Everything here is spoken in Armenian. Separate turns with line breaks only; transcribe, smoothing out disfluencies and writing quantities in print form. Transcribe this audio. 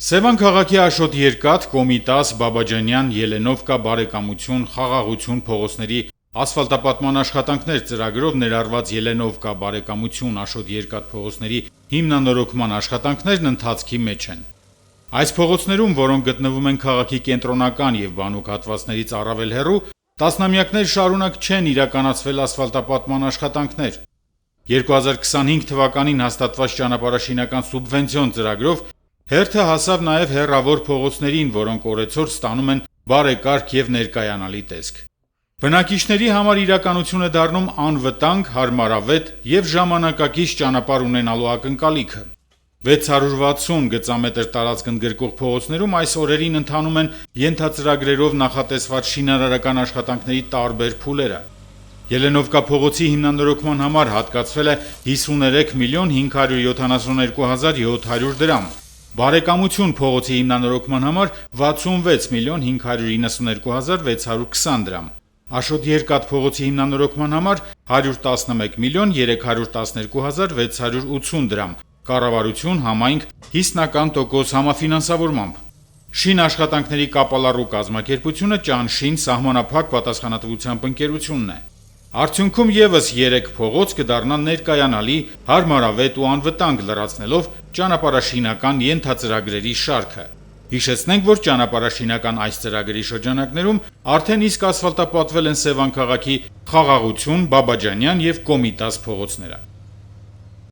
Սևան քաղաքի Աշոտ Երկաթ, Կոմիտաս, Բաբաջանյան, Ելենովկա, Բարեկամություն, Խաղաղություն փողոցների ասֆալտապատման աշխատանքներ ծրագրով ներառված Ելենովկա, Բարեկամություն, Աշոտ Երկաթ փողոցների հիմնանորոգման աշխատանքներն ընթացքի մեջ են։ Այս փողոցներում, որոնք գտնվում են քաղաքի կենտրոնական եւ բանուկ հատվածներից առավել հեռու, տասնամյակներ շարունակ չեն իրականացվել ասֆալտապատման աշխատանքներ։ 2025 թվականին հաստատված ճանապարհաշինական սուբվենցիոն ծրագրով հերթը հասավ նաև հեռավոր փողոցներին, որոնք օրեցօր ստանում են բարեկարգ եւ ներկայանալի տեսք։ Բնակիչների համար իրականություն է դառնում անվտանգ, հարմարավետ եւ ժամանակակից ճանապարհ ունենալու ակնկալիքը։ 660 գծամետր տարածք ընդգրկող փողոցներում այս օրերին ընթանում են ենթածրագրերով նախատեսված շինարարական աշխատանքների տարբեր փուլերը։ Ելենովկա փողոցի հիմնանորոգման համար հատկացվել է 53 միլիոն 572 700 դրամ։ Բարեկամություն փողոցի հիմնանորոգման համար 66 միլիոն 592 620 դրամ։ Աշոտ Երկաթ փողոցի հիմնանորոգման համար 111 միլիոն 312 680 դրամ։ Կառավարություն համայնք 50% համաֆինանսավորմամբ։ Շին աշխատանքների կապալառու կազմակերպությունը Ճանշին սահմանափակ պատասխանատվությամբ ընկերությունն է։ Արդյունքում եւս 3 փողոց կդառնան ներկայանալի, հարմարավետ ու անվտանգ, լրացնելով ճանապարհաշինական ենթածրագրերի շարքը։ Հիշեցնենք, որ ճանապարհաշինական այս ծրագրի շրջանակներում արդեն իսկ ասֆալտապատվել են Սևան քաղաքի Խաղաղություն, Բաբաջանյան եւ Կոմիտաս փողոցները։